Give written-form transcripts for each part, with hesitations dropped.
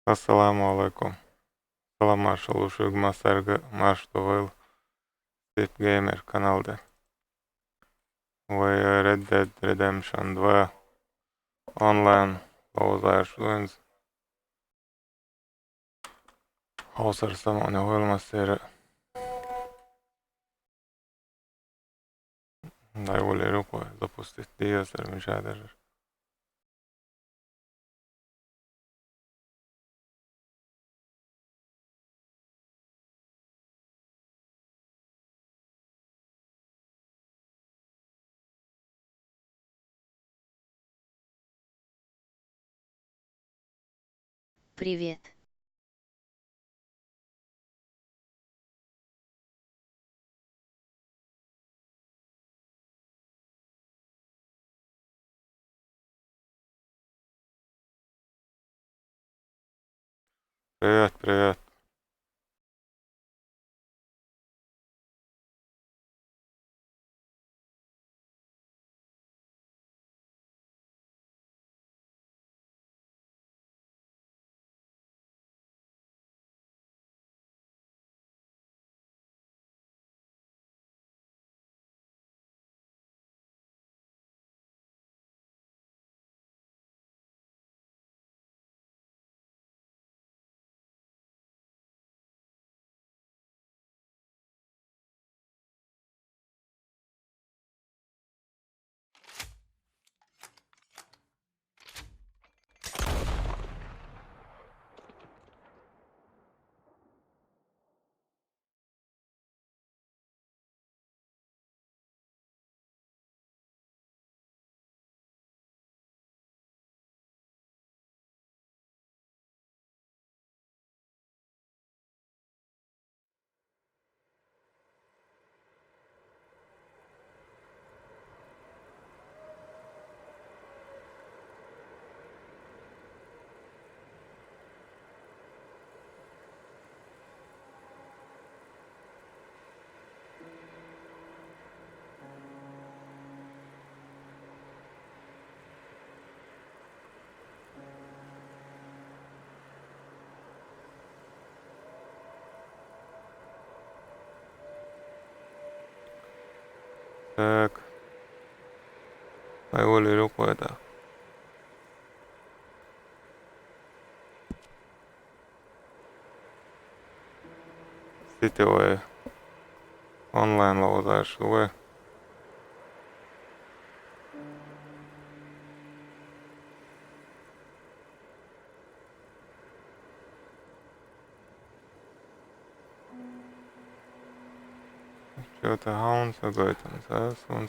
Assalamualaikum. Саламатшыл ушуг масарга маштовал Стит Геймер каналда. Ve Red Dead Redemption 2 онлайн голосуем. Голосарсам он ойламастары. Дай воле рукой запустить диасер мешадер. Привет. Привет, привет. Так. Дай воле рукой это. Сетевой онлайн голосуем. Что-то гаун сагайтан, он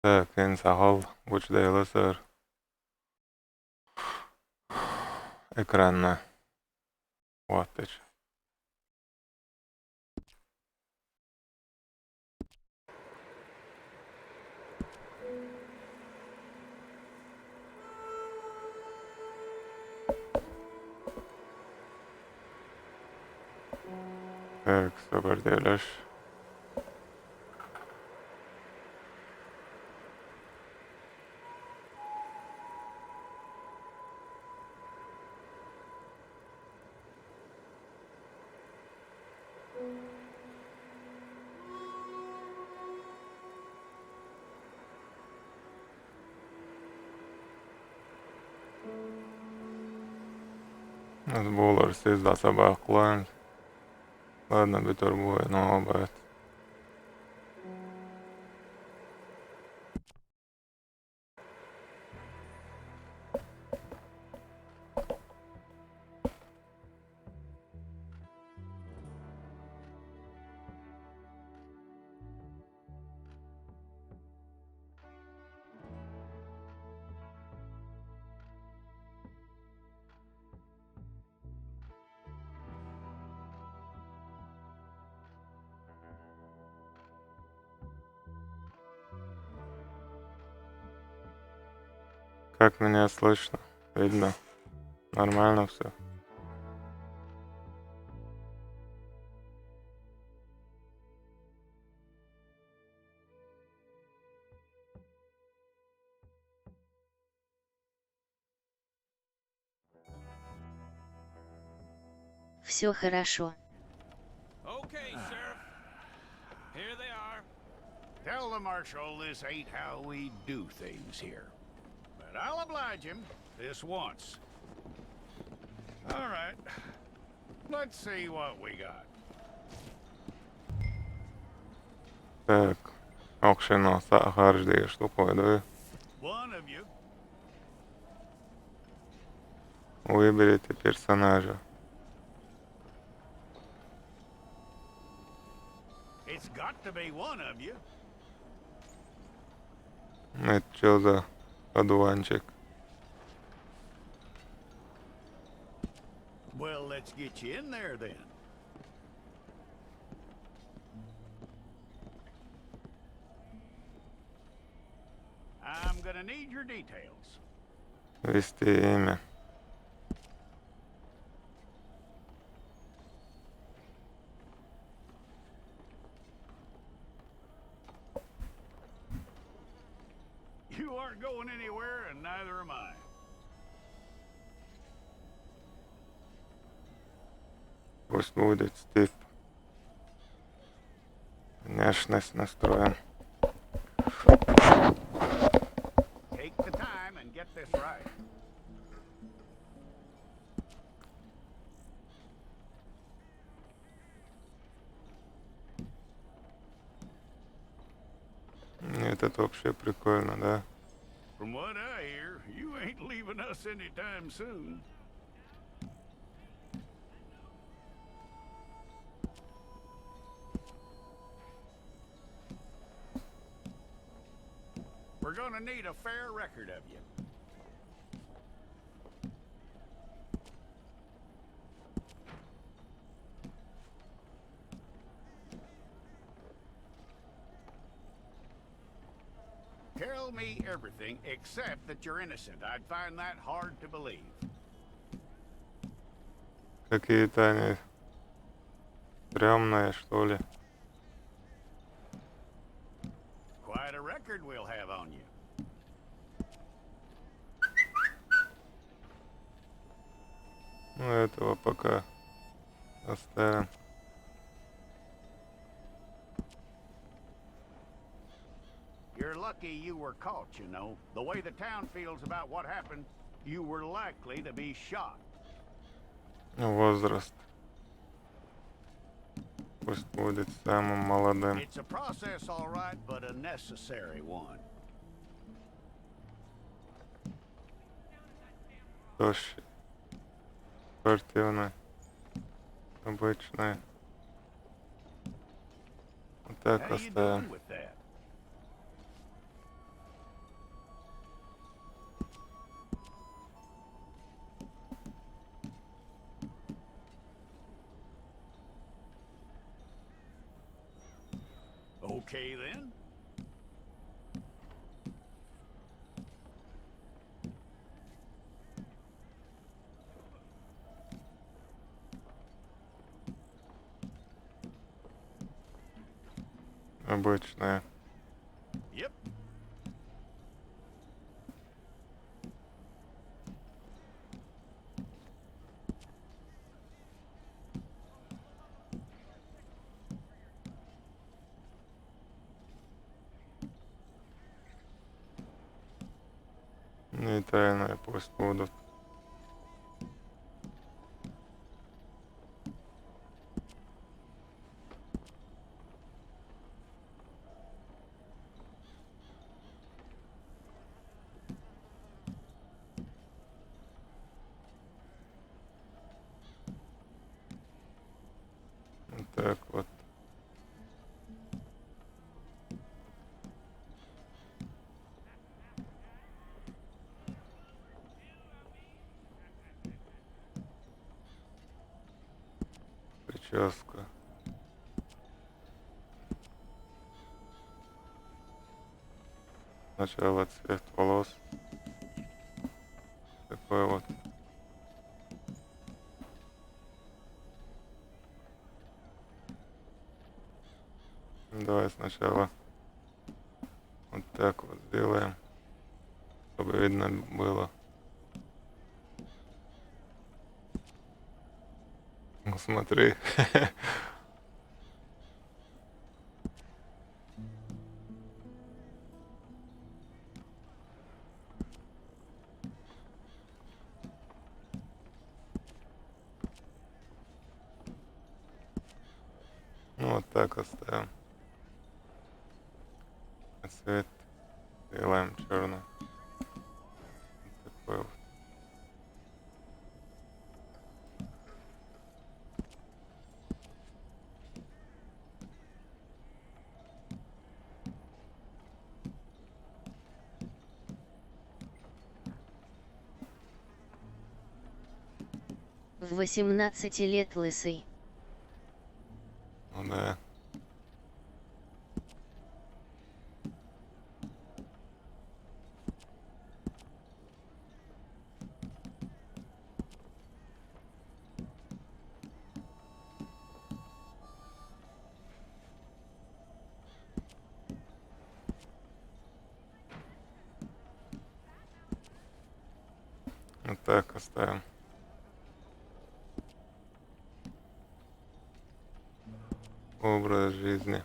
Так, инсахал, учдайлы сыр. Экранна. Вот ты ч. Так, супер делаешь. Сбулар сизда sabah клан. Ладно, битурбуй, но обед. Как меня слышно? Видно? Нормально все? Все хорошо. Okay, Sheriff. Here they are. Tell the Marshal this ain't how we do things here. But I'll oblige him this once. All right. Let's see what we got. Так, окшено сахаржди штуку, да? One of you. Выберите персонажа. It's got to be one of you. Это что за одуванчик? Well, let's get you in there then. I'm gonna need your details. Ввести имя. You aren't going anywhere, and neither am I. Пусть будет Стив. Внешность настроим. Take the time and get this right. Этот вообще прикольно, да? From what I hear, you ain't leaving us anytime soon. We're gonna need a fair record of you. Tell me everything except that you're innocent. I'd find that hard to believe. Какие-то они стрёмные, что ли? Quite a record we'll have on you. Ну, этого пока оставим. You're lucky you were caught, you know. The way the town feels about what happened, you were likely to be shot. Возраст. Пусть будет самым молодым. It's a process, all right, but a necessary one. Тощий. Спортивный. Обычный. Вот так How you оставим. doing with that? Okay then. Обычная. Yep. Нейтральные пусть будут. Вот так вот. Прическа. Сначала цвет волос. Такой вот. Давай сначала вот так вот сделаем, чтобы видно было. Ну смотри. Ну вот так оставим. А цвет делаем черный. Вот такой вот. В 18 лет лысый. Ну да. Вот так оставим. Образ жизни.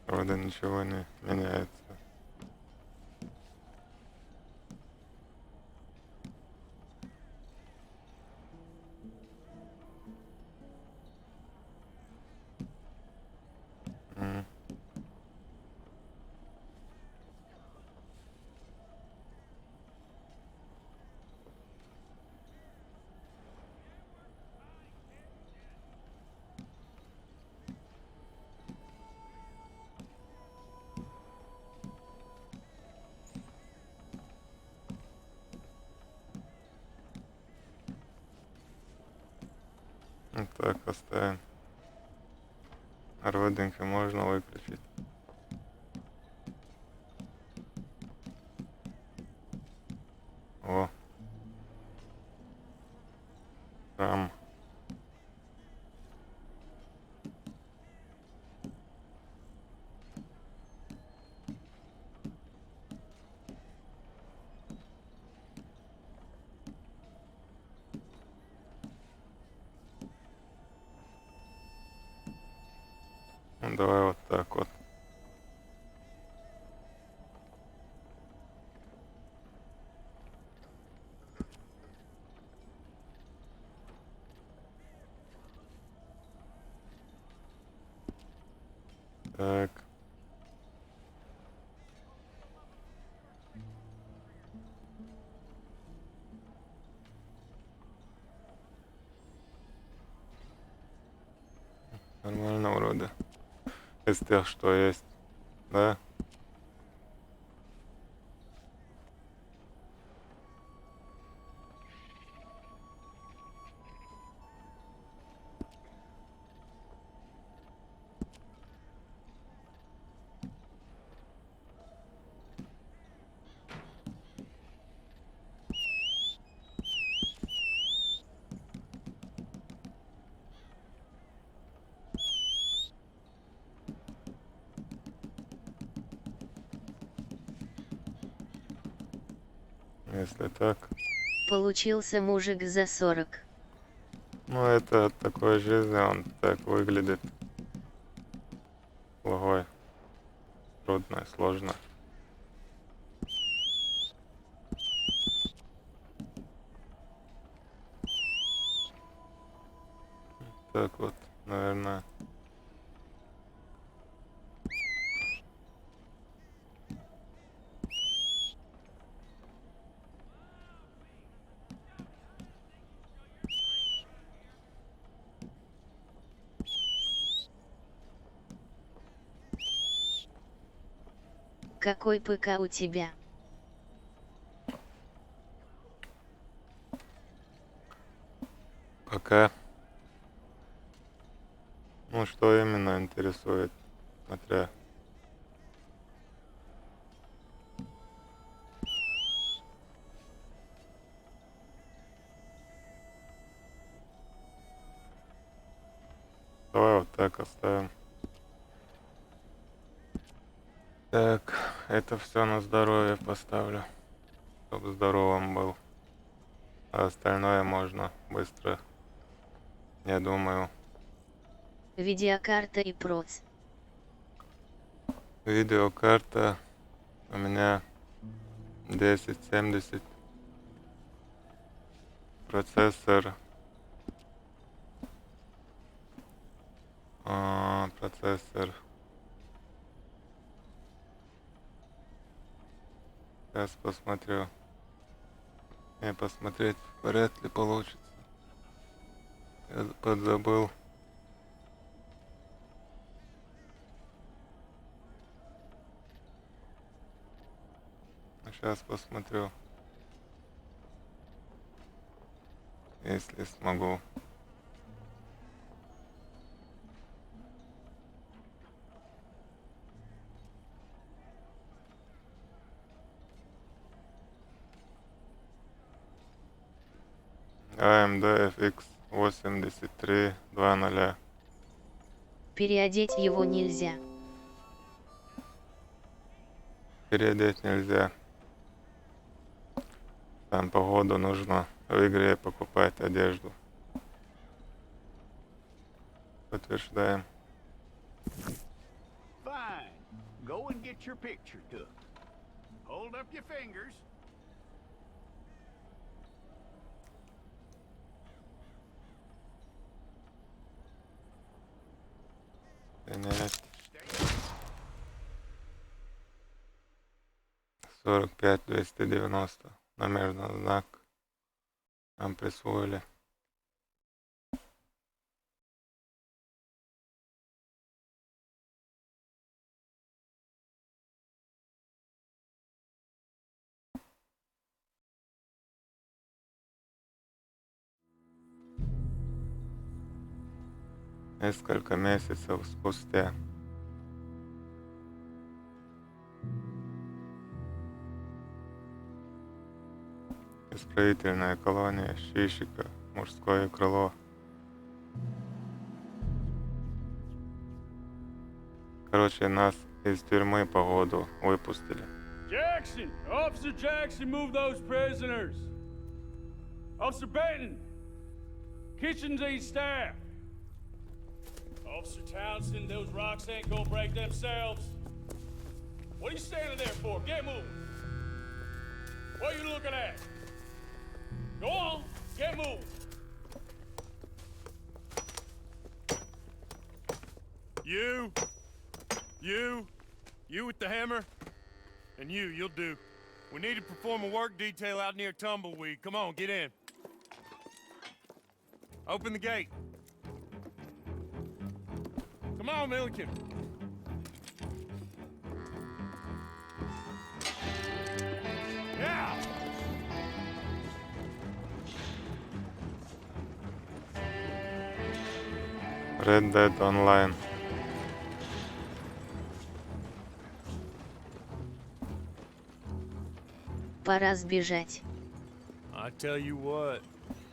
Правда, ничего не меняется. М. Вот так оставим. Родинки можно выключить. О. Там. Ну, давай вот так вот. Так. Нормально вроде. Из тех, что есть. Да? Если так. Получился мужик за 40. Ну, это от такой жизни, он так выглядит. Плохой. Трудно, сложно. Так вот, наверное. Какой ПК у тебя? Пока. Ну, что именно интересует, смотря. Давай вот так оставим. Так, это все на здоровье поставлю, чтобы здоровым был. А остальное можно быстро, я думаю. Видеокарта и проц. Видеокарта у меня 1070. Процессор. Процессор. Сейчас посмотрю. Не посмотреть вряд ли получится. Я подзабыл. Сейчас посмотрю. Если смогу. AMD FX 8320. Переодеть его нельзя. Переодеть нельзя. Там погоду нужно в игре покупать одежду. Подтверждаем. Fine. Go and get your picture took. Hold up your fingers. Принять. 45-290. Номерный знак нам присвоили. Несколько месяцев спустя. Исправительная колония Щищика, мужское крыло. Короче, нас из тюрьмы по году выпустили. Jackson! Officer Jackson, move those prisoners! Officer Benton! Kitchens ain't staff! Officer Townsend, those rocks ain't gonna break themselves. What are you standing there for? Get moving! What are you looking at? Go on, get moving! You with the hammer? And you'll do. We need to perform a work detail out near Tumbleweed. Come on, get in. Open the gate. Come on, Milliken. Yeah. Red Dead Online. Пора сбежать. I tell you what,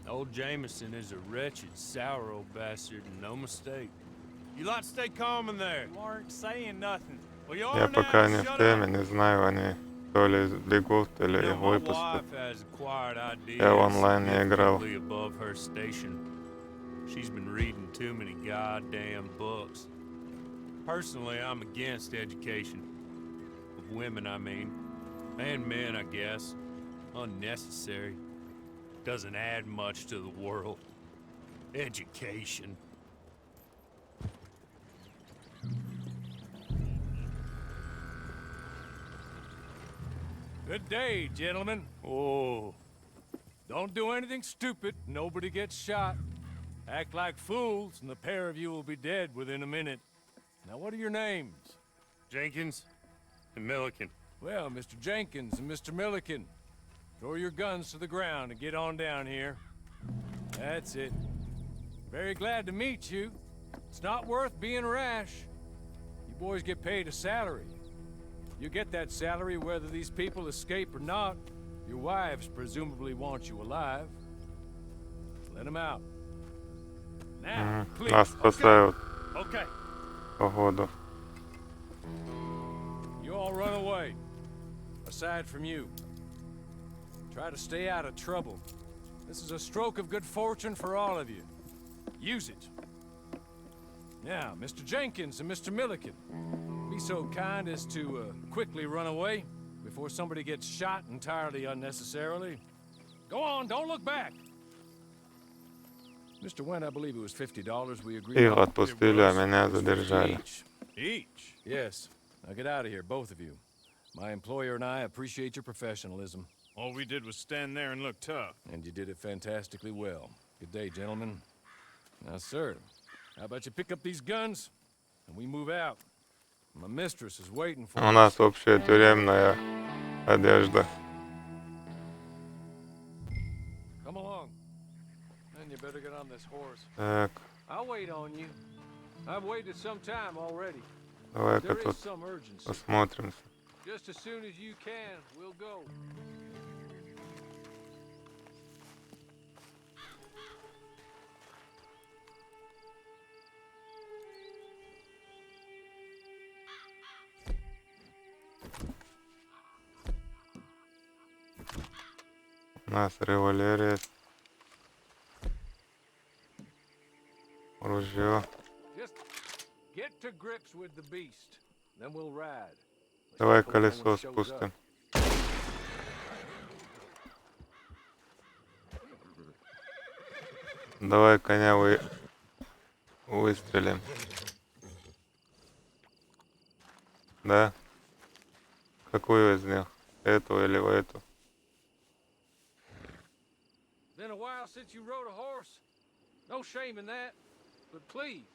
old Jameson is a wretched, sour old bastard, and no mistake. You lot stay calm in there. You aren't saying nothing. Well, you Я are пока now. не в Shut теме, up. не знаю, они то ли бегут, или You их know, my выпустят. wife has acquired ideas Я в онлайн не играл. significantly above her station. She's been reading too many goddamn books. Personally, I'm against education. Of women, I mean. And men, I guess. Unnecessary. Doesn't add much to the world. Education. Good day, gentlemen. Oh. Don't do anything stupid. Nobody gets shot. Act like fools, and the pair of you will be dead within a minute. Now, what are your names? Jenkins and Milliken. Well, Mr. Jenkins and Mr. Milliken, throw your guns to the ground and get on down here. That's it. Very glad to meet you. It's not worth being rash. You boys get paid a salary. You get that salary whether these people escape or not. Your wives presumably want you alive. Let them out. Now, please. Нас спасают, Okay. походу. You all run away. Aside from you. Try to stay out of trouble. This is a stroke of good fortune for all of you. Use it. Now, Mr. Jenkins and Mr. Milliken, be so kind as to quickly run away before somebody gets shot entirely unnecessarily. Go on, don't look back. Mr. Went, I believe it was $50 we agreed Их on. отпустили, а меня задержали. Each? Yes. Now get out of here, both of you. My employer and I appreciate your professionalism. All we did was stand there and look tough. And you did it fantastically well. Good day, gentlemen. Now, sir, how about you pick up these guns and we move out? My mistress is waiting for У us. нас общая тюремная одежда. Come along. Then you better get on this horse. Так, I'll wait on you. I've waited some time already. давай-ка There is тут some urgency. посмотримся. Just as soon as you can, we'll go. У нас револьвер есть. Ружье. Just get to grips with the beast. Then we'll ride. Давай колесо спустим. Давай коня выстрелим. Да? Какую из них? Эту или в эту? Been a while since you rode a horse. No shame in that, but please.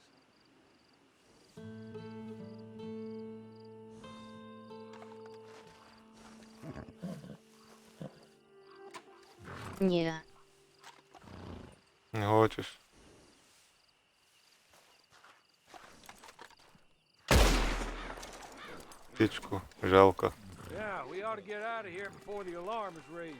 Не. Не хочешь? Птичку жалко. Yeah, we ought to get out of here before the alarm is raised.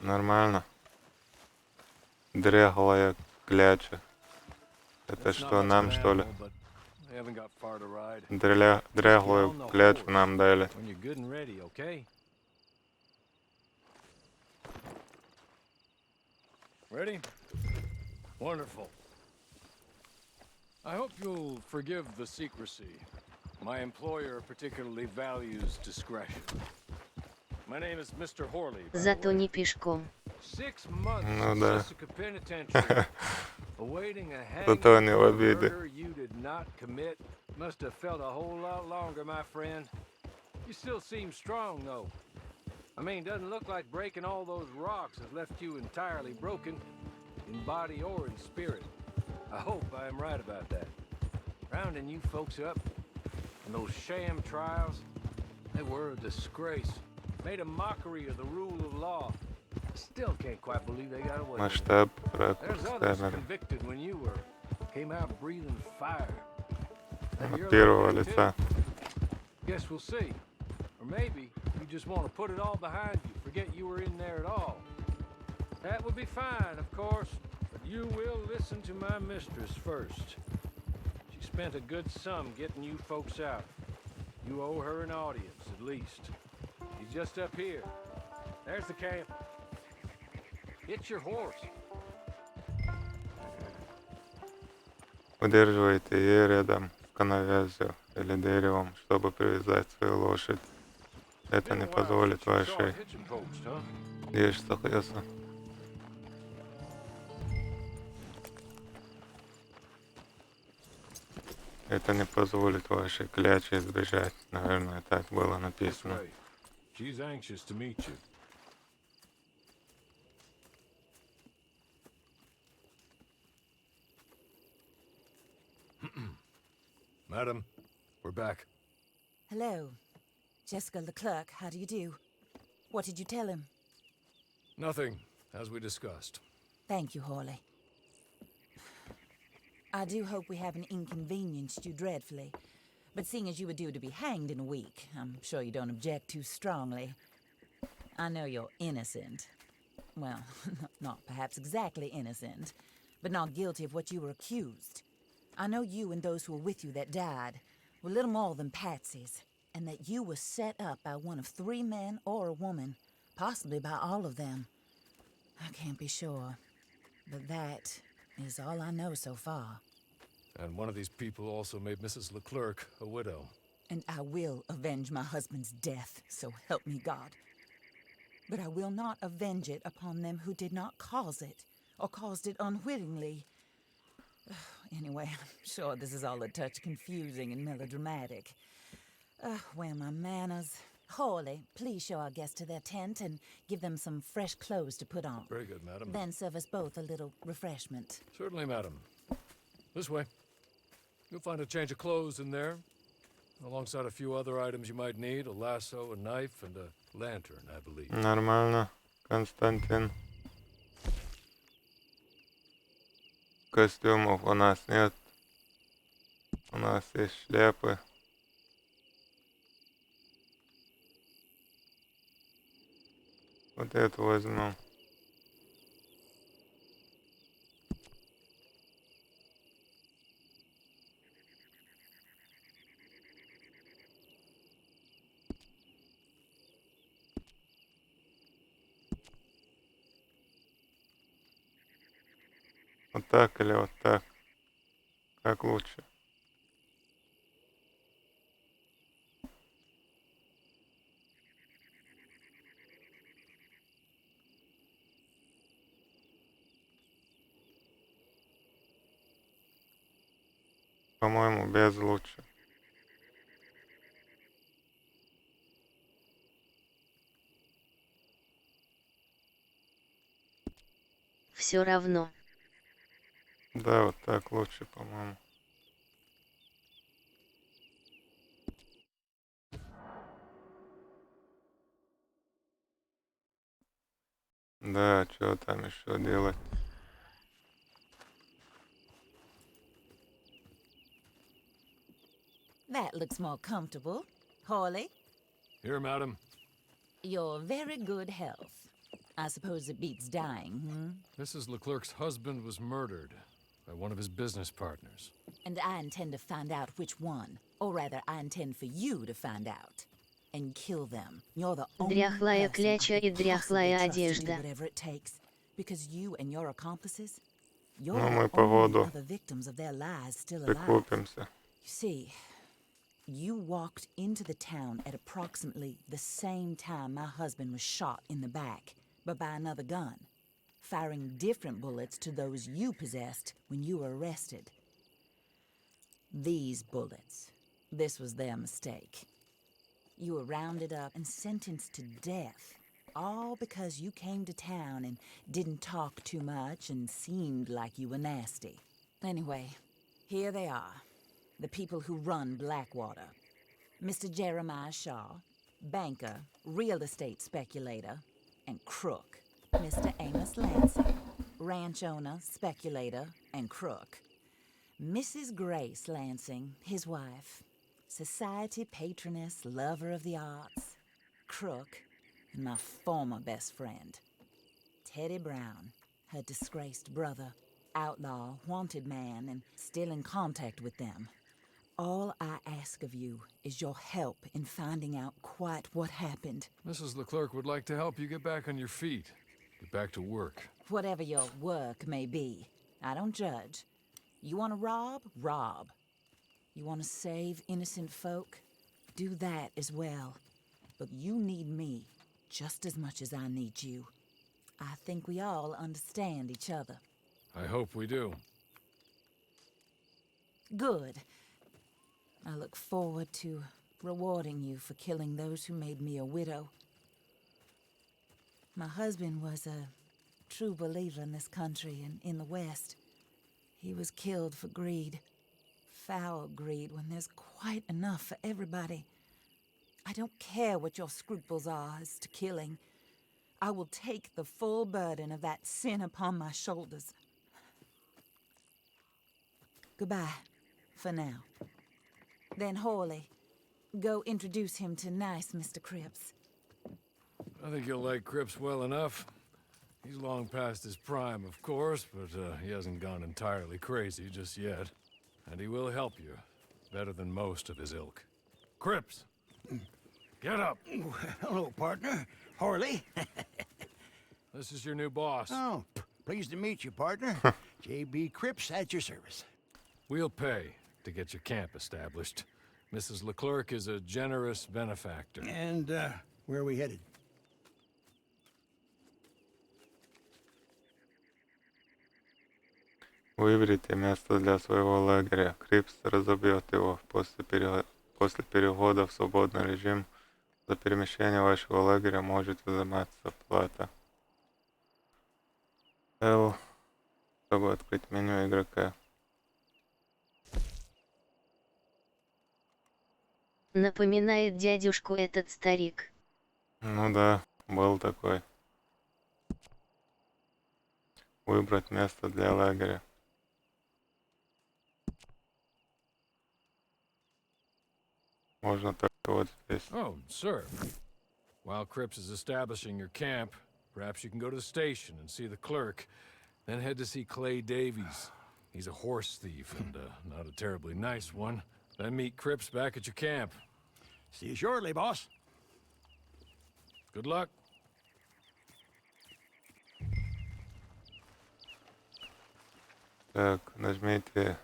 Нормально. Дряглая кляча. Это что, нам что ли? They haven't got far to ride. Дряглую клячу нам дали. When you're good and ready, okay? Ready? Wonderful. I hope you'll forgive the secrecy. My employer particularly values discretion. My name is Mr. Horley. Зато не пешком. 6 months Ну да. Jessica Penitentiary Awaiting a hanging Затонил for a обиды. murder you did not commit must have felt a whole lot longer, my friend. You still seem strong, though. I mean, doesn't look like breaking all those rocks has left you entirely broken, in body or in spirit. I hope I am right about that. Rounding you folks up, and those sham trials, they were a disgrace. Made a mockery of the rule of law. I still can't quite believe they got away with it. Масштаб There's ракурс others камеры. convicted when you were came out breathing fire. Maybe you're От первого like that, лица. too. Guess we'll see. Or maybe you just want to put it all behind you, forget you were in there at all. That would be fine, of course, but you will listen to my mistress first. She spent a good sum getting you folks out. You owe her an audience, at least. She's just up here. There's the camp. Get your horse. Удерживайте ее рядом с коновязью или деревом, чтобы привязать свою лошадь. Это не позволит вашей лишь сохнется. Это не позволит вашей кляче избежать. Наверное, так было написано. She's anxious to meet you. Madam, we're back. Hello. Jessica Leclerc, how do you do? What did you tell him? Nothing, as we discussed. Thank you, Hawley. I do hope we haven't inconvenienced you dreadfully. But seeing as you were due to be hanged in a week, I'm sure you don't object too strongly. I know you're innocent. Well, not perhaps exactly innocent, but not guilty of what you were accused. I know you and those who were with you that died were little more than patsies, and that you were set up by one of 3 men or a woman, possibly by all of them. I can't be sure, but that is all I know so far. And one of these people also made Mrs. Leclerc a widow. And I will avenge my husband's death, so help me God. But I will not avenge it upon them who did not cause it, or caused it unwittingly. Anyway, I'm sure this is all a touch confusing and melodramatic. Where are my manners? Hawley, please show our guests to their tent and give them some fresh clothes to put on. Very good, madam. Then serve us both a little refreshment. Certainly, madam. This way. You'll find a change of clothes in there, alongside a few other items you might need, a lasso, a knife, and a lantern, I believe. Нормально, Константин. Костюмов у нас нет. У нас есть шляпы. Вот эту возьму. Вот так или вот так? Как лучше? По-моему, без лучше. Все равно. Да, вот так лучше, по-моему. Да, что там еще делать? That looks more comfortable. Hawley, Here, madam. you're very good health. I suppose it beats dying, hmm? Mrs. Leclerc's husband was murdered by one of his business partners. And I intend to find out which one. Or rather, I intend for you to find out. And kill them. You're the only Дряхлая person кляча I и could possibly дряхлая trust to do одежда. whatever it takes. Because you and your accomplices, you're Ну, мы the по only воду other victims of their lies still alive. прикупимся. You see, you walked into the town at approximately the same time my husband was shot in the back, but by another gun. firing different bullets to those you possessed when you were arrested. These bullets, this was their mistake. You were rounded up and sentenced to death, all because you came to town and didn't talk too much and seemed like you were nasty. Anyway, here they are, the people who run Blackwater. Mr. Jeremiah Shaw, banker, real estate speculator, and crook. Mr. Amos Lansing, ranch owner, speculator, and crook. Mrs. Grace Lansing, his wife, society patroness, lover of the arts, crook, and my former best friend. Teddy Brown, her disgraced brother, outlaw, wanted man, and still in contact with them. All I ask of you is your help in finding out quite what happened. Mrs. Leclerc would like to help you get back on your feet. Get back to work. Whatever your work may be, I don't judge. You want to rob? Rob. You want to save innocent folk? Do that as well. But you need me just as much as I need you. I think we all understand each other. I hope we do. Good. I look forward to rewarding you for killing those who made me a widow. My husband was a true believer in this country and in the West. He was killed for greed. Foul greed when there's quite enough for everybody. I don't care what your scruples are as to killing. I will take the full burden of that sin upon my shoulders. Goodbye, for now. Then Hawley, go introduce him to nice Mr. Cripps. I think you'll like Cripps well enough. He's long past his prime, of course, but he hasn't gone entirely crazy just yet. And he will help you, better than most of his ilk. Cripps! Get up! Hello, partner. Harley. This is your new boss. Oh, pleased to meet you, partner. J.B. Cripps at your service. We'll pay to get your camp established. Mrs. Leclerc is a generous benefactor. And, where are we headed? Выберите место для своего лагеря. Крипс разобьет его после перехода в свободный режим. За перемещение вашего лагеря может взиматься плата. L, чтобы открыть меню игрока. Напоминает дядюшку этот старик. Ну да, был такой. Выбрать место для лагеря. Можно только вот здесь. Oh, sir. While Cripps is establishing your camp, perhaps you can go to the station and see the clerk, then head to see Clay Davies. He's a horse thief and not a terribly nice one. Then meet Cripps back at your camp. See you shortly, boss. Good luck. Так, нажмите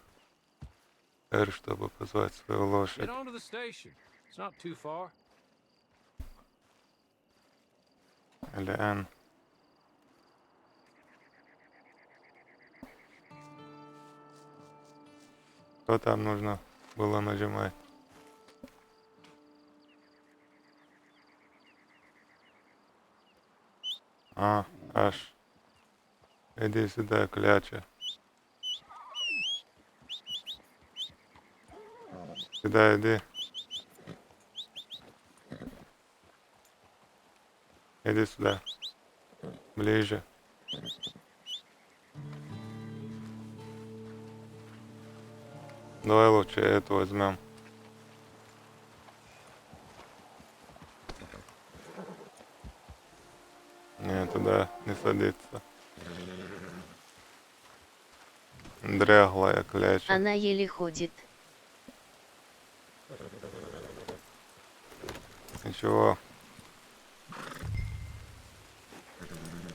R, чтобы позвать свою Get лошадь. on to the station. It's not too far. Или N. Что там нужно было нажимать? А, H. Иди сюда, кляча. Сюда иди. Иди сюда. Ближе. Давай лучше эту возьмем. Не, туда не садится. Дряглая кляча. Она еле ходит. Ничего.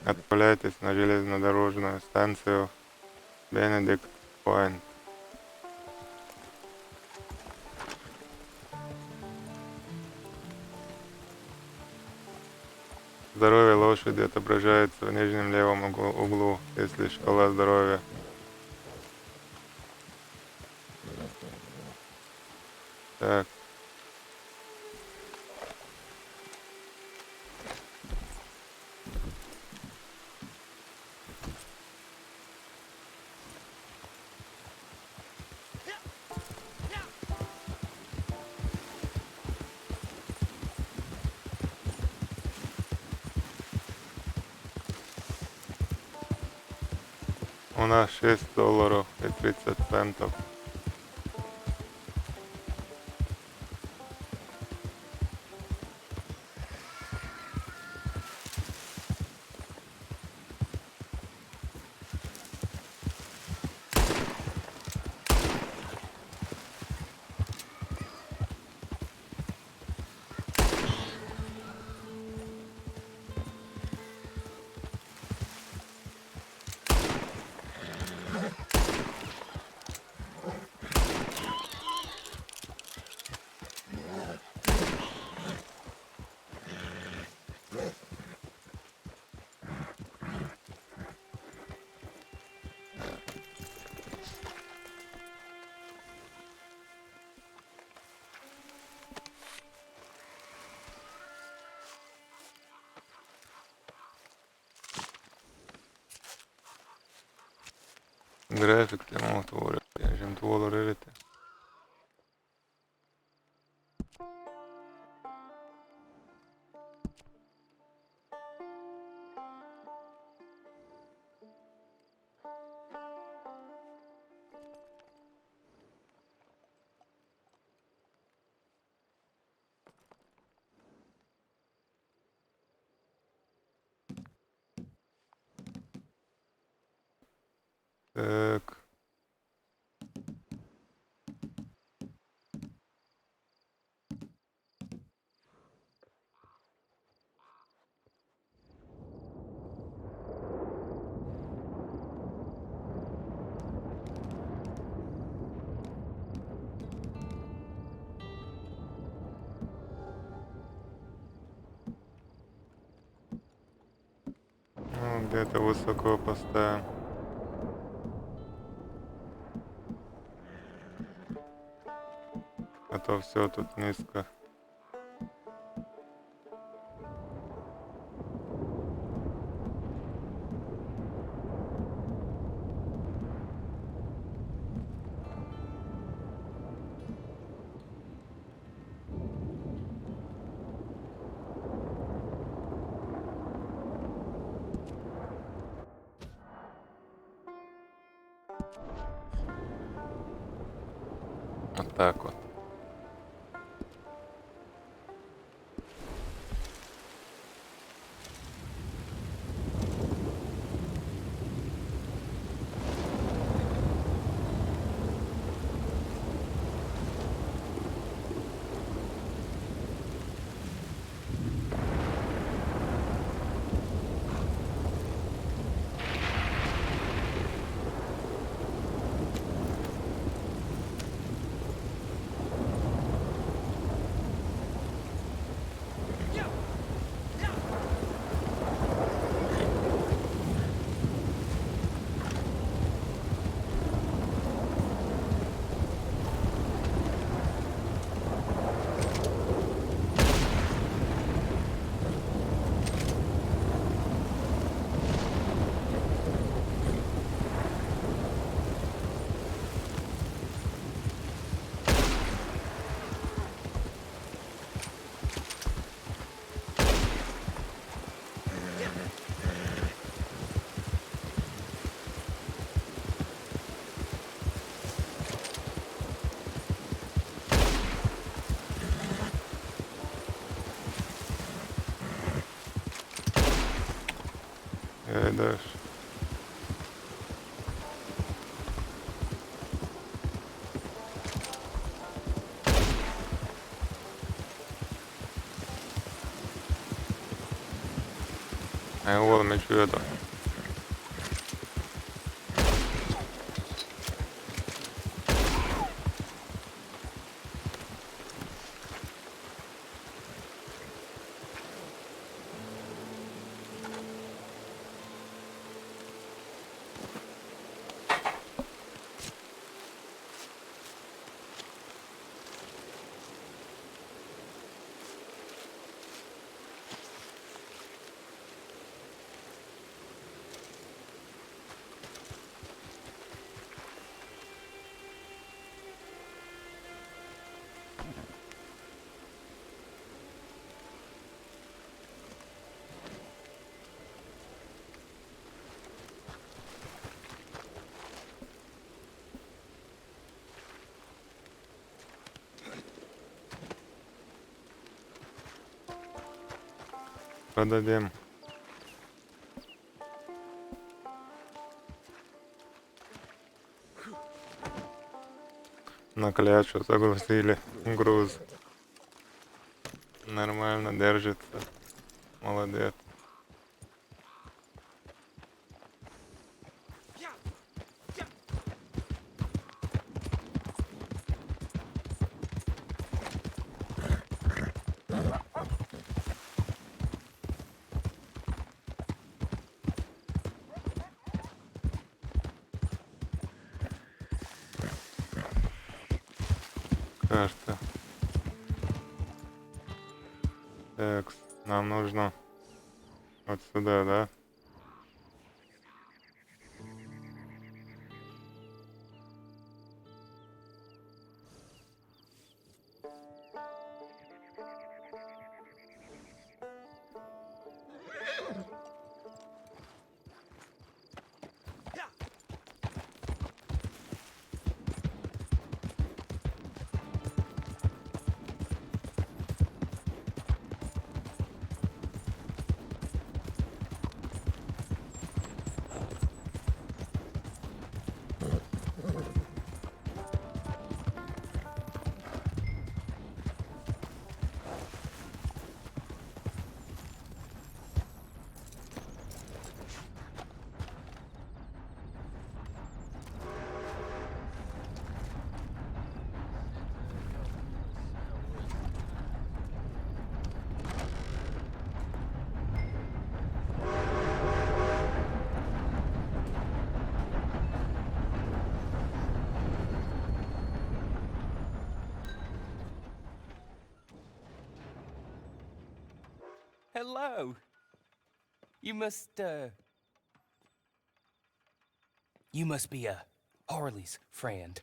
Отправляйтесь на железнодорожную станцию Бенедикт Пойнт. Здоровье лошади отображается в нижнем левом углу, если шкала здоровья. Так. У нас $6.30. График темотворя, режим твола рерити. Так. Ну, где-то высоко поставим. А то все тут низко. Вот так вот. Дальше. А вот мечу это. продадим. На клячу загрузили груз. Нормально держится. Молодец. Карта. Так, нам нужно вот сюда, да? Hello. You must be Harley's friend.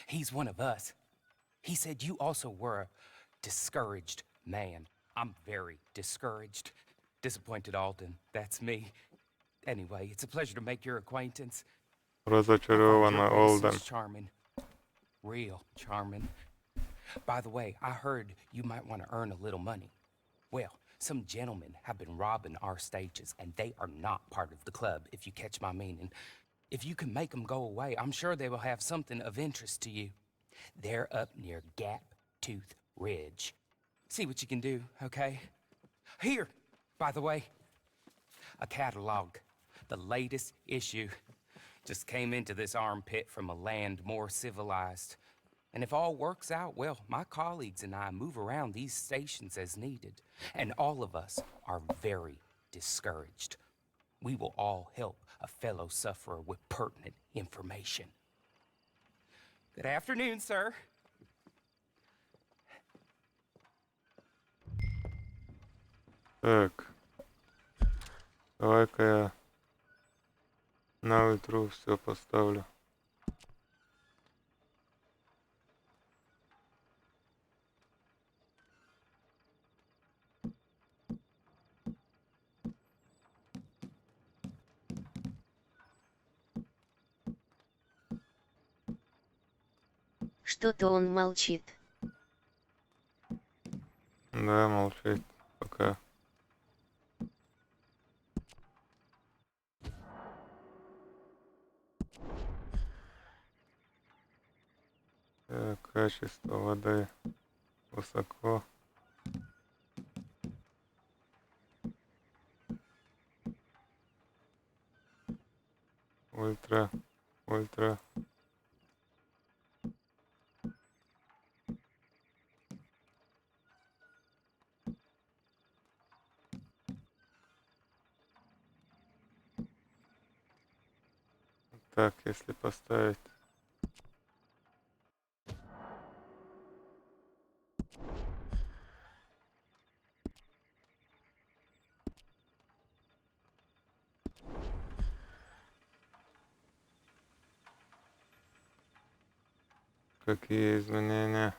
He's one of us. He said you also were a discouraged man. I'm very discouraged. Disappointed Alden, that's me. Anyway, it's a pleasure to make your acquaintance. Разочарована Олден. Charming. Real charming. By the way, I heard you might want to earn a little money. Well, some gentlemen have been robbing our stages, and they are not part of the club, if you catch my meaning. If you can make them go away, I'm sure they will have something of interest to you. They're up near Gap Tooth Ridge. See what you can do, okay? Here, by the way, a catalog. The latest issue. Just came into this armpit from a land more civilized. And if all works out, well, my colleagues and I move around these stations as needed. And all of us are very discouraged. We will all help a fellow sufferer with pertinent information. Good afternoon, sir. Так. Давай-ка я на ультру все поставлю. Что-то он молчит. Да, молчит пока. Так, качество воды высоко. Ультра, ультра. Так, если поставить. Какие изменения?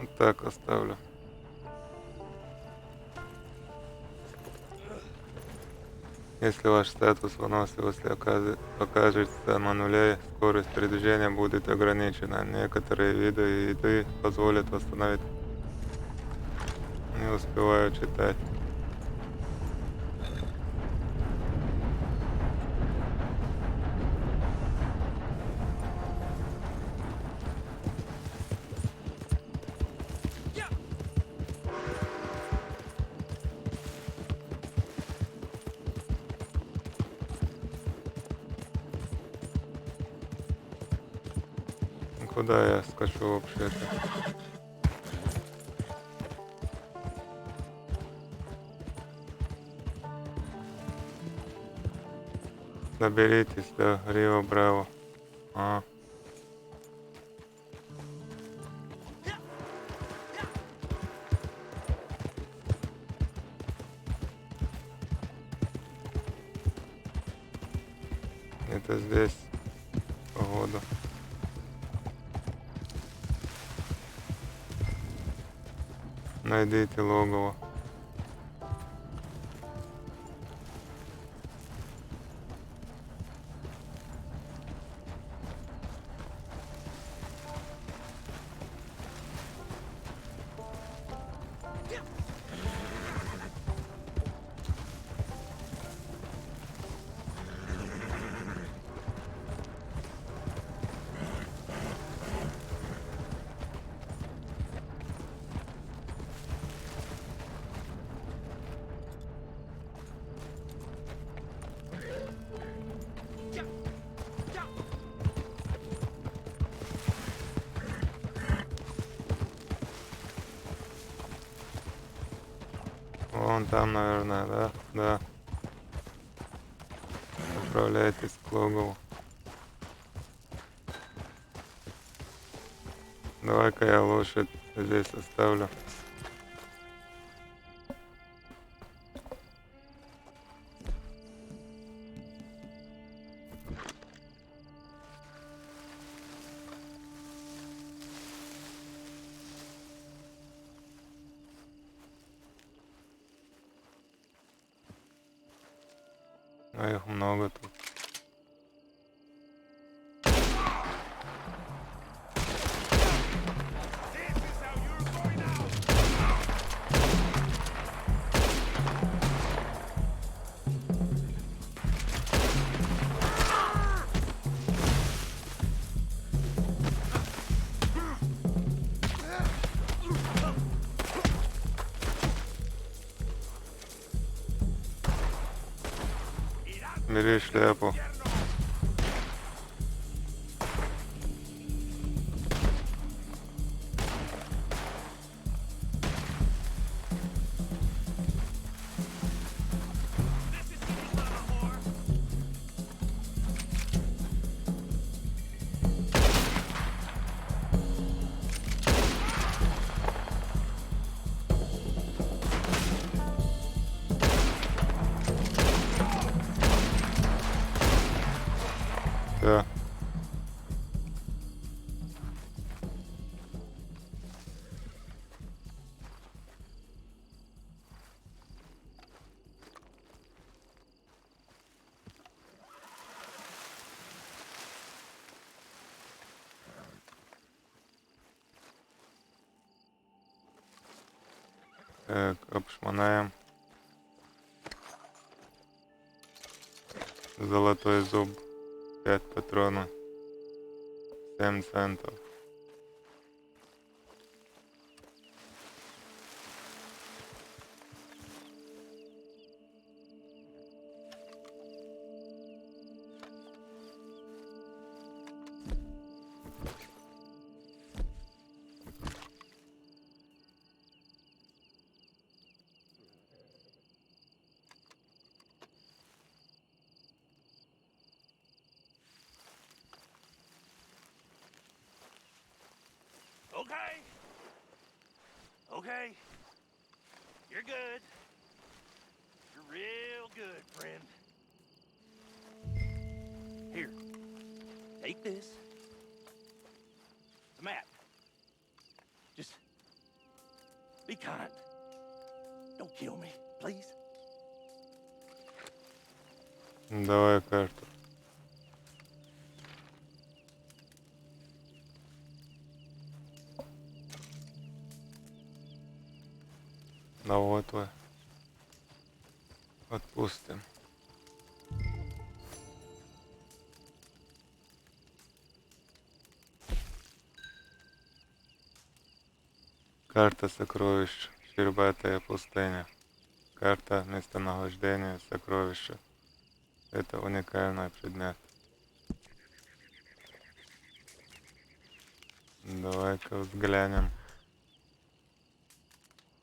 Вот так оставлю. Если ваш статус выносливости окажется на нуле, скорость передвижения будет ограничена. Некоторые виды еды позволят восстановить. Не успеваю читать. Куда я скачу вообще-то? Доберитесь до Рио Браво. А. Это здесь погода. Найдите логово. Вон там, наверное, да? Да. Отправляйтесь к логову. Давай-ка я лошадь здесь оставлю. А их много тут. Бери шляпу. Да. Так, обшмонаем. Золотой зуб. 5 патронов. 7 центов. Okay. Okay. You're good. You're real good, friend. Here. Take this. It's a map. Just kind. Don't kill me, please. Давай карту. Да вот вы. Отпустим. Карта сокровищ. Щербатая пустыня. Карта местонахождения сокровища. Это уникальный предмет. Давай-ка взглянем.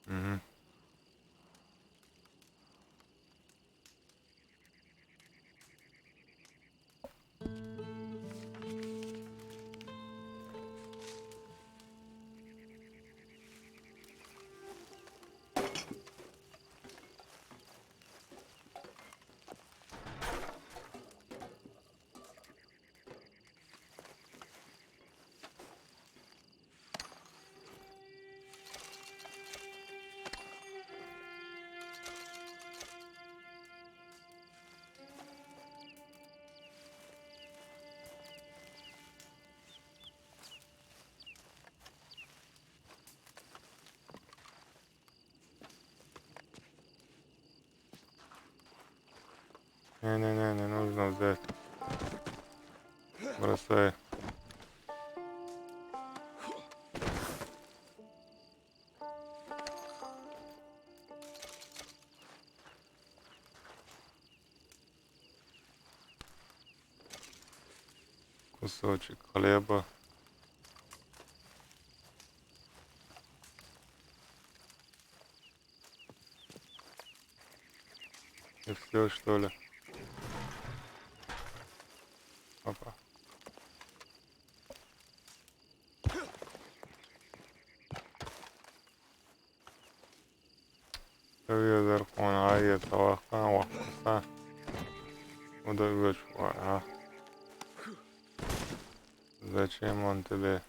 Угу. Не-не-не, не нужно взять. Бросай. Кусочек хлеба. И все, что ли? Опа. Телевизор, он ает, лоха. Удовлетворен, а? Зачем он тебе?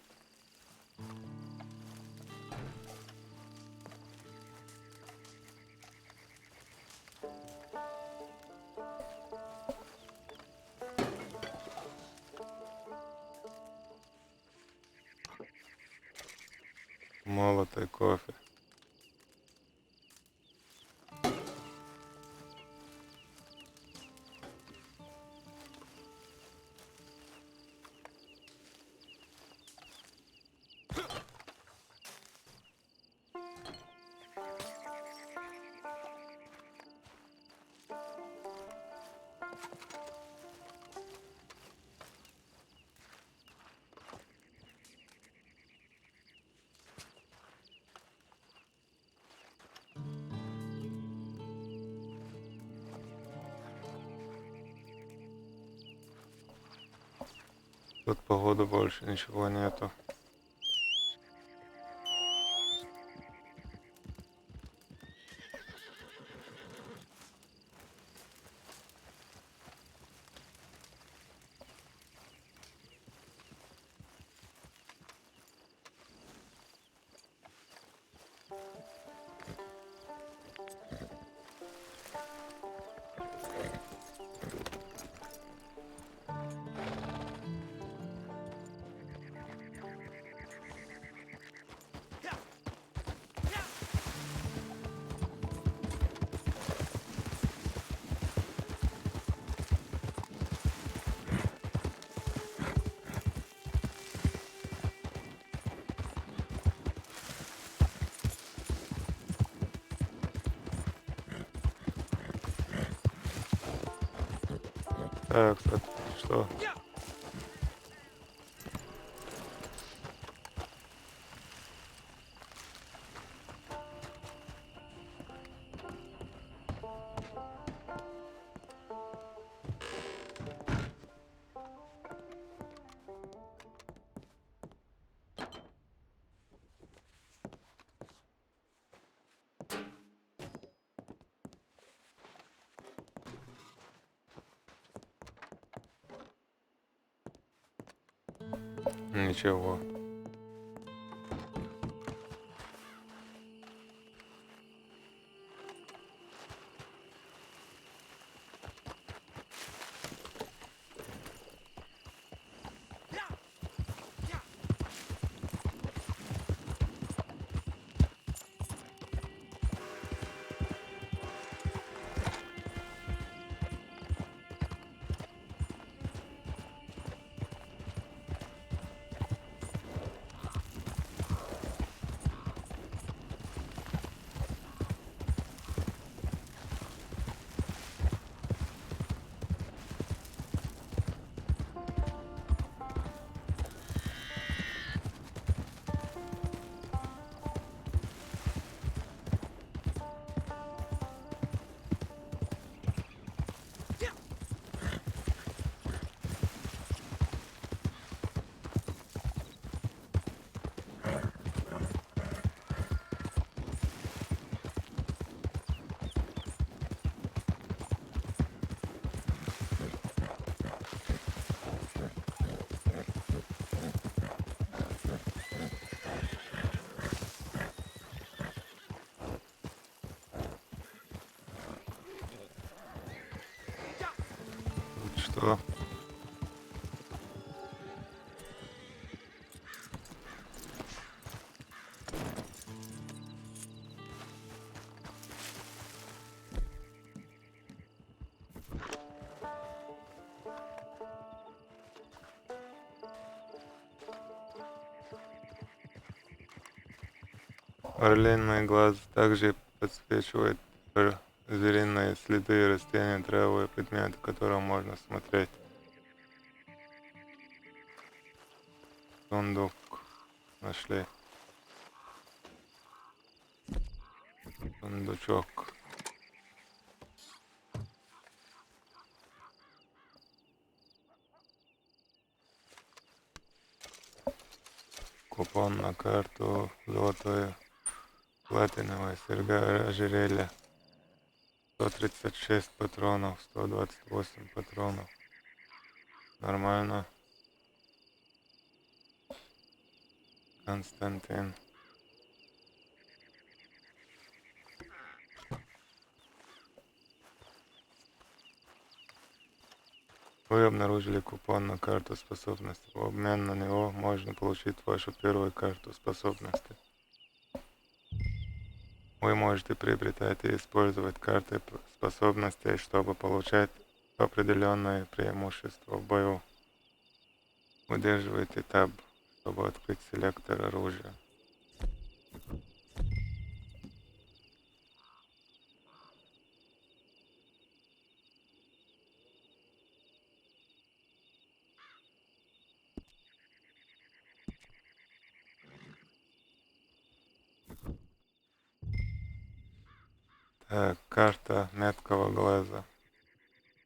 Молотый кофе. Тут походу больше ничего нету. Так, что? Ничего. что? Орлиный глаз также подсвечивает звериные следы, растения, травы и предметы, которые можно смотреть. Сундук нашли. Сундучок. Купон на карту, золотое, платиновое, серьга, ожерелье. 136 патронов, 128 патронов. Нормально. Константин. Вы обнаружили купон на карту способности. В обмен на него можно получить вашу первую карту способности. Вы можете приобретать и использовать карты способностей, чтобы получать определенные преимущества в бою. Удерживайте таб, чтобы открыть селектор оружия. Так, карта меткого глаза.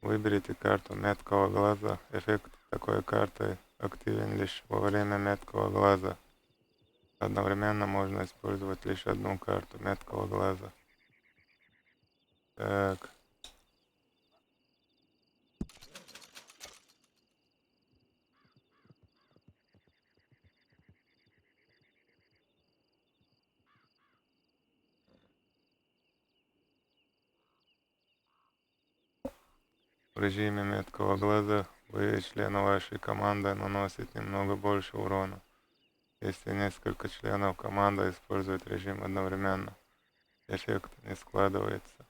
Выберите карту меткого глаза. Эффект такой карты активен лишь во время меткого глаза. Одновременно можно использовать лишь одну карту меткого глаза. Так. В режиме меткого глаза вы и члены вашей команды наносят немного больше урона, если несколько членов команды используют режим одновременно. Эффект не складывается.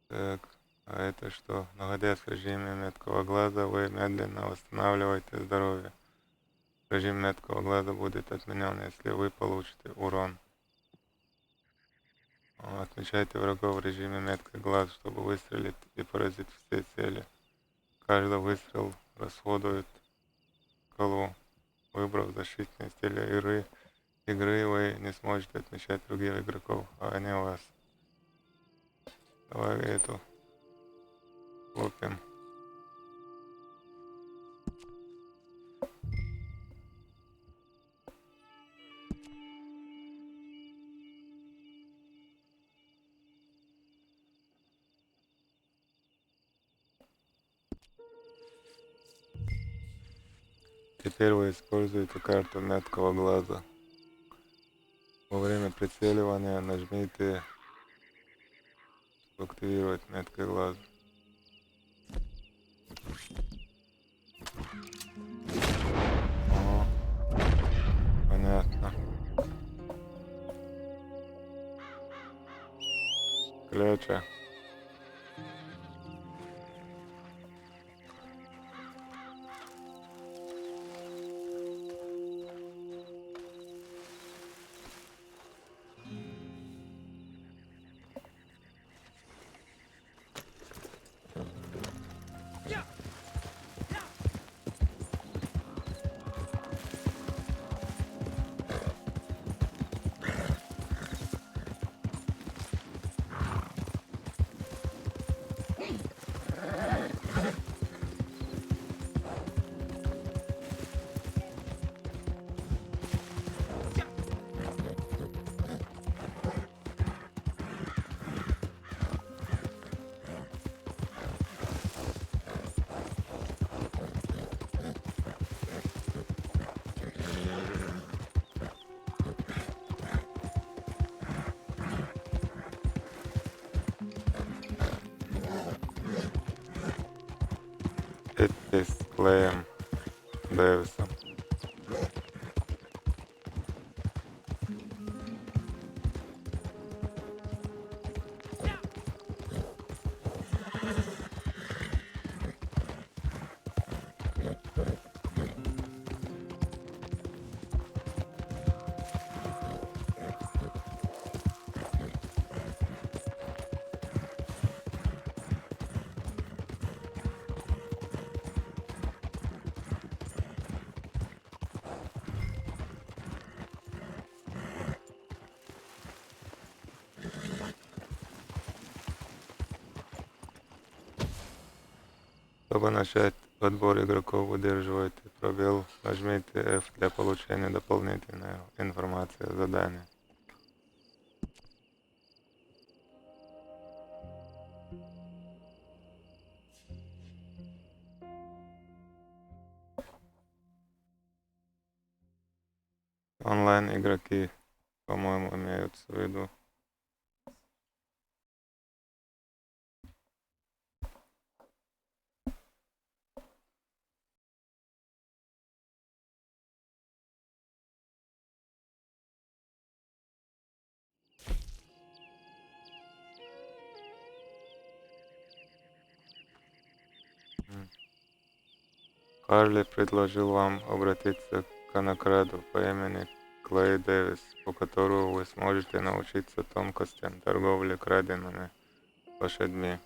Так, а это что? Находясь в режиме меткого глаза, вы медленно восстанавливаете здоровье. Режим меткого глаза будет отменен, если вы получите урон. Отмечайте врагов в режиме меткий глаз, чтобы выстрелить и поразить все цели. Каждый выстрел расходует шкалу. Выбрав защитный стиль игры, вы не сможете отмечать других игроков, а они вас. Давай эту купим. Теперь вы используете карту меткого глаза. Во время прицеливания нажмите, чтобы активировать меткий глаз. О, понятно. Ключа. подписывайтесь с Клеем Дэвисом. Чтобы начать отбор игроков, удерживайте пробел, нажмите F для получения дополнительной информации о задании. Онлайн игроки, по-моему, имеются в виду. Харли предложил вам обратиться к конокраду по имени Клей Дэвис, у которого вы сможете научиться тонкостям торговли краденными лошадьми.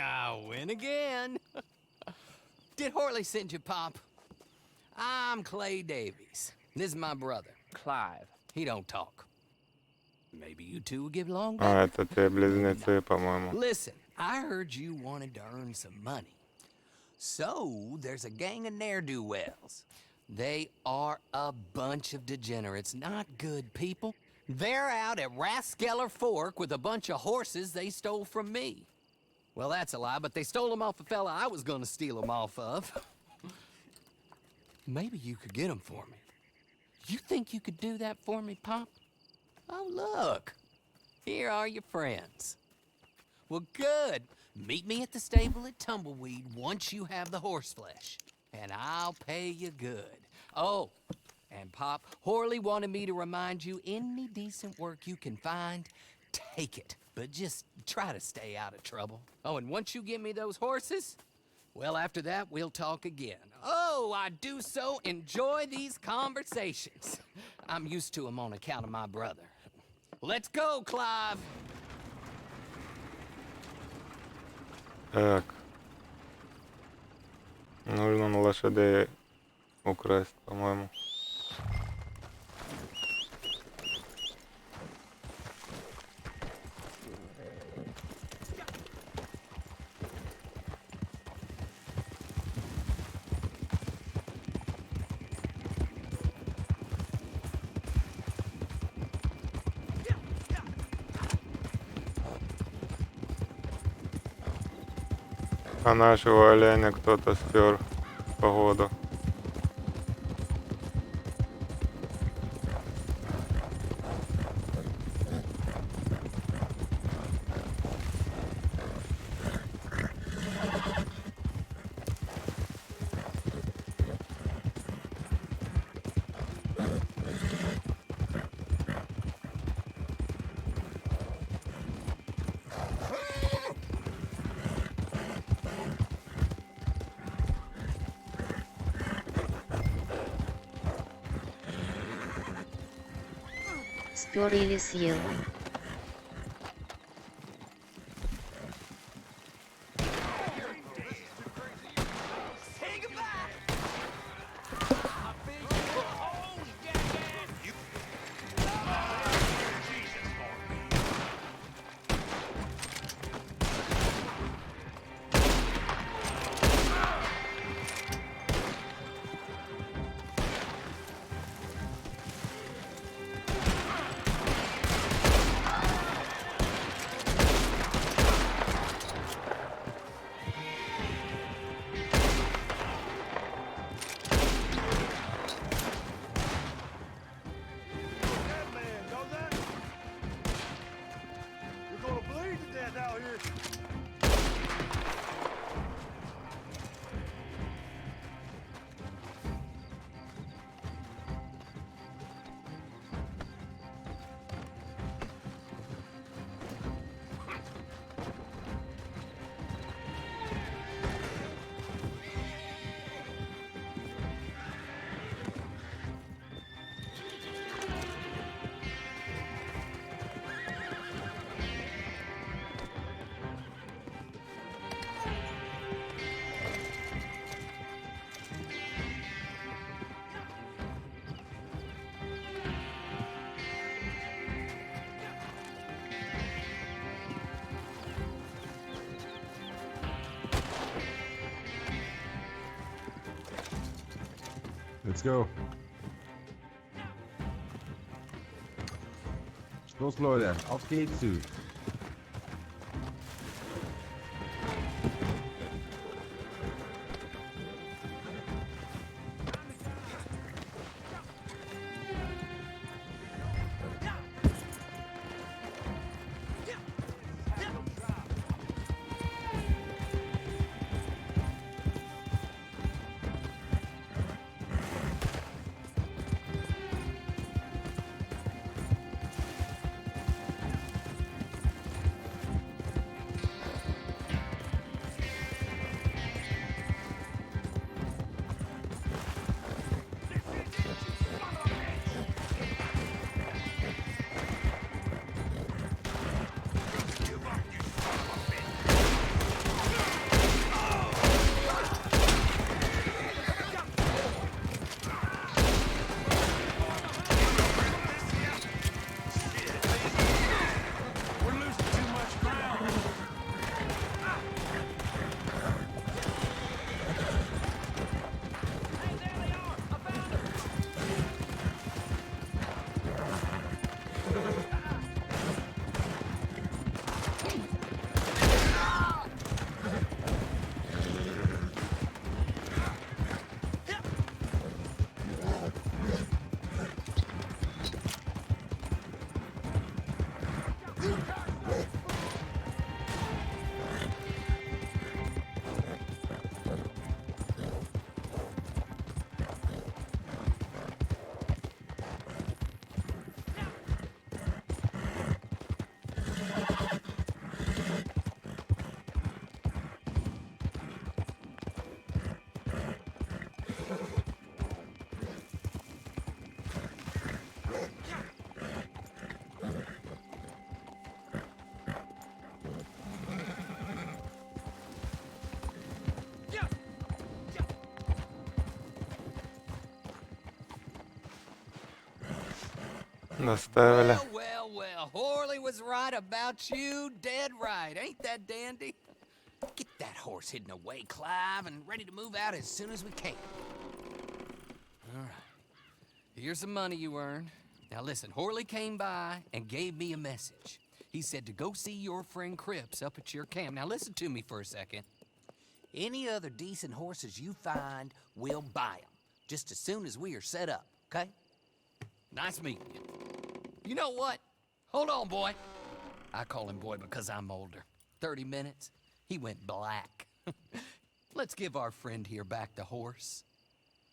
I win again. Did Horley send you, Pop? I'm Clay Davies. This is my brother, Clive. He don't talk. Maybe you two will get along better. Это те близнецы, по-моему. Listen, I heard you wanted to earn some money. So, there's a gang of ne'er-do-wells. They are a bunch of degenerates, not good people. They're out at Raskeller Fork with a bunch of horses they stole from me. Well, that's a lie, but they stole them off a fella I was gonna steal them off of. Maybe you could get them for me. You think you could do that for me, Pop? Oh, look. Here are your friends. Well, good. Meet me at the stable at Tumbleweed once you have the horse flesh. And I'll pay you good. Oh, and Pop, Horley wanted me to remind you, any decent work you can find, take it. But just try to stay out of trouble. Oh, and once you give me those horses, well, after that, we'll talk again. Oh, I do so enjoy these conversations. I'm used to them on account of my brother. Let's go, Clive. Так. Нужно лошадей украсть, по-моему. А нашего оленя кто-то стер, походу. Спер или съел. Let's go. Los Leute, auf geht's zu. Доставили. Well, Horley was right about you, dead right. Ain't that dandy? Get that horse hidden away, Clive, and ready to move out as soon as we can. All right. Here's the money you earned. Now listen, Horley came by and gave me a message. He said to go see your friend Cripps up at your camp. Now listen to me for a second. Any other decent horses you find, we'll buy them. Just as soon as we are set up, okay? Nice meeting you. You know what? Hold on, boy. I call him boy because I'm older. 30 minutes, he went black. Let's give our friend here back the horse.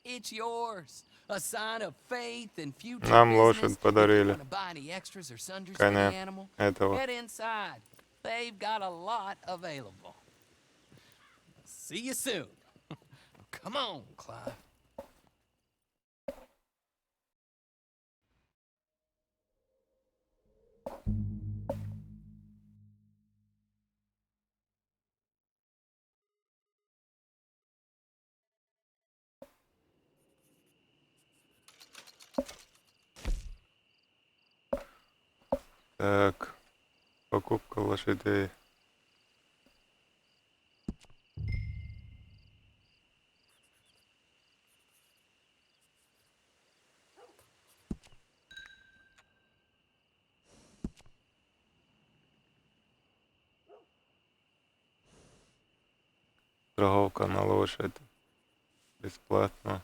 It's yours. A sign of faith and future Нам business. лошадь подарили. If you want to buy any extras or sundries for the Коня animal, этого. head inside. They've got a lot available. See you soon. Come on, Clive. Так, покупка лошадей. Торговка на лошадь. Бесплатно.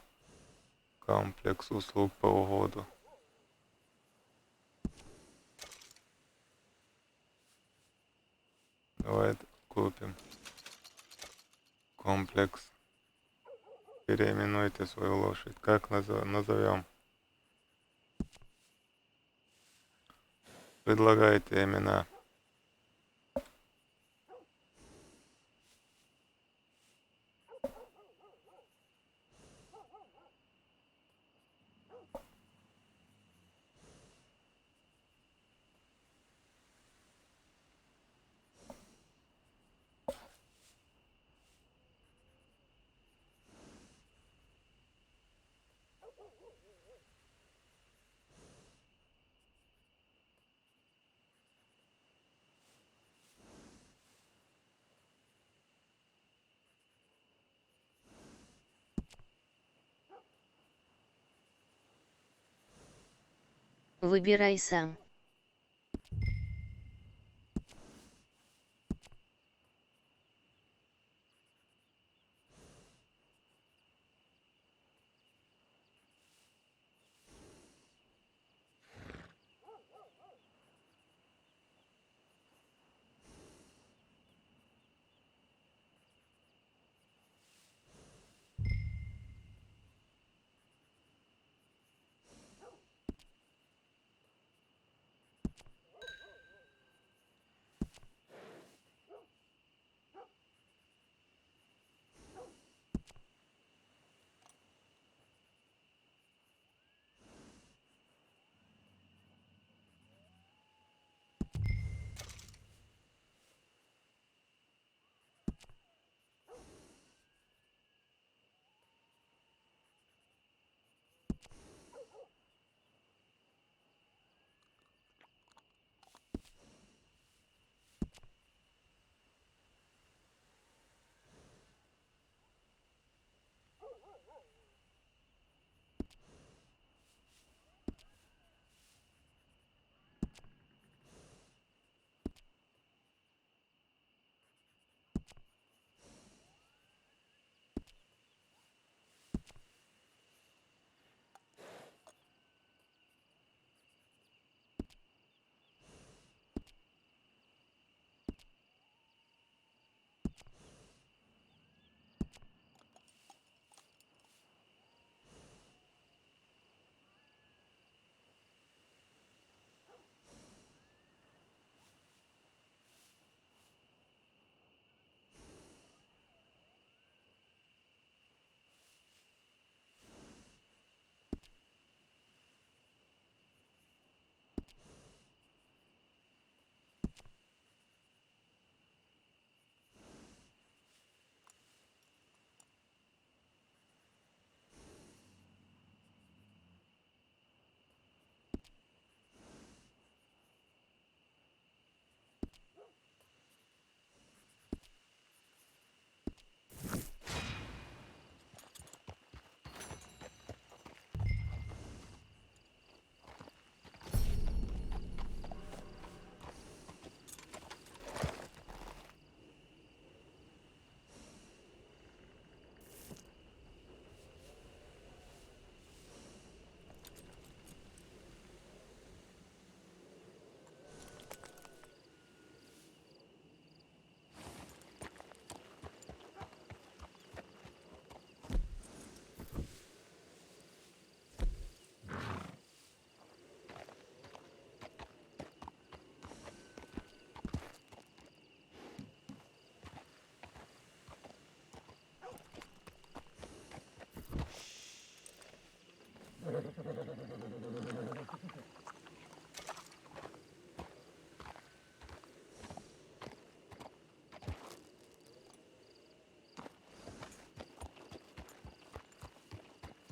Комплекс услуг по уходу. Давай купим. Комплекс. Переименуйте свою лошадь. Как назовем? Предлагайте имена. Выбирай сам.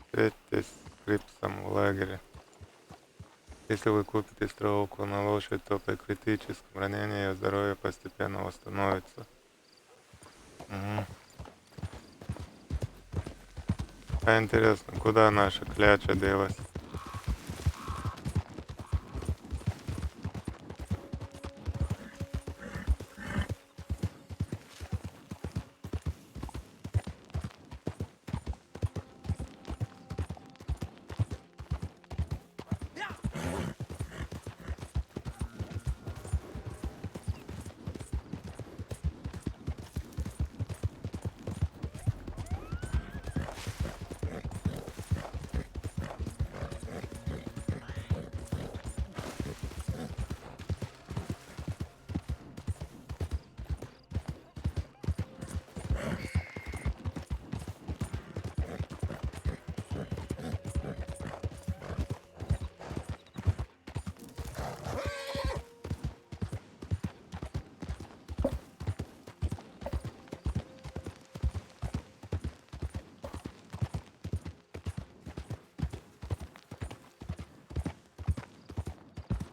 Встретитесь с Крипсом в лагере. Если вы купите стрелку на лошадь, то при критическом ранении ее здоровье постепенно восстановится. А интересно, куда наша кляча делась?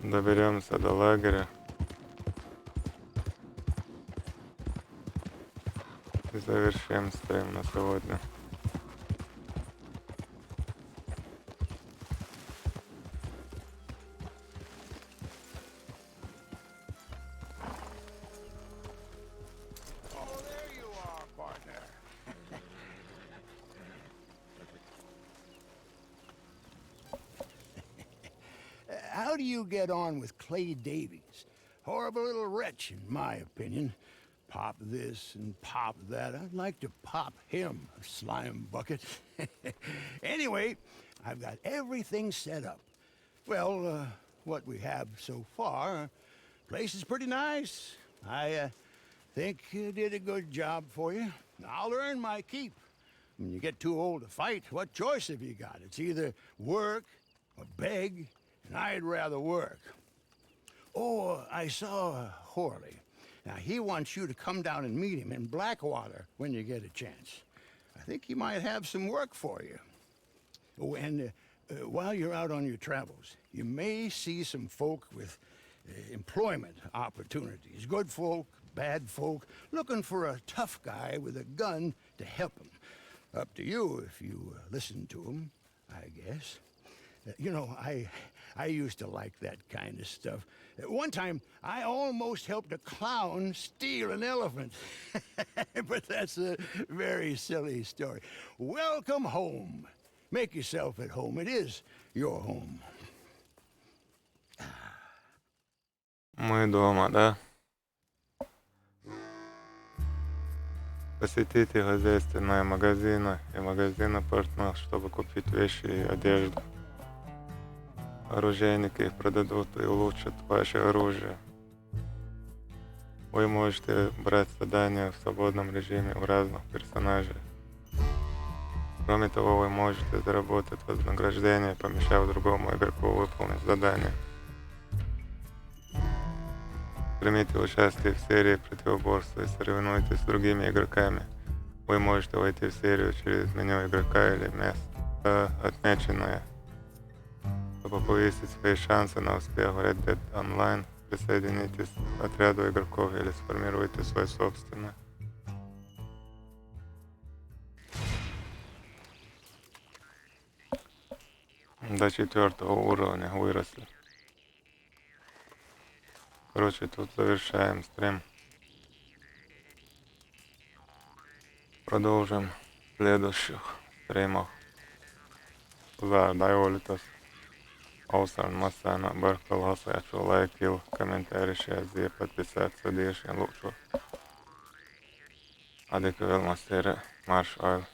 Доберемся до лагеря и завершим стрим на сегодня. how do you get on with Clay Davies? Horrible little wretch, in my opinion. Pop this and pop that. I'd like to pop him, a slime bucket. Anyway, I've got everything set up. Well, what we have so far, place is pretty nice. I think you did a good job for you. I'll earn my keep. When you get too old to fight, what choice have you got? It's either work or beg, and I'd rather work. Oh, I saw Horley. Now, he wants you to come down and meet him in Blackwater when you get a chance. I think he might have some work for you. Oh, and while you're out on your travels, you may see some folk with employment opportunities. Good folk, bad folk, looking for a tough guy with a gun to help them. Up to you if you listen to them, I guess. You know, I used to like that kind of stuff. One time, I almost helped a clown steal an elephant. But that's a very silly story. Welcome home. Make yourself at home. It is your home. Мы дома, да? Посетите хозяйственные магазины и магазины партнеров, чтобы купить вещи и одежду. Оружейники продадут и улучшат ваше оружие. Вы можете брать задания в свободном режиме у разных персонажей. Кроме того, вы можете заработать вознаграждение, помешав другому игроку выполнить задание. Примите участие в серии противоборства и соревнуйтесь с другими игроками. Вы можете войти в серию через меню игрока или место отмеченное. Чтобы повысить свои шансы на успех в Red Dead Online, присоединитесь к отряду игроков или сформируйте свой собственный. До 4-го уровня выросли. Короче, тут завершаем стрим. Продолжим в следующих стримах. За дайолитас. Ausan massana barkalhasajátról лайкил, комментарий, шазия, подписаться, дешин лучше. Адеквел мастера, марш айл.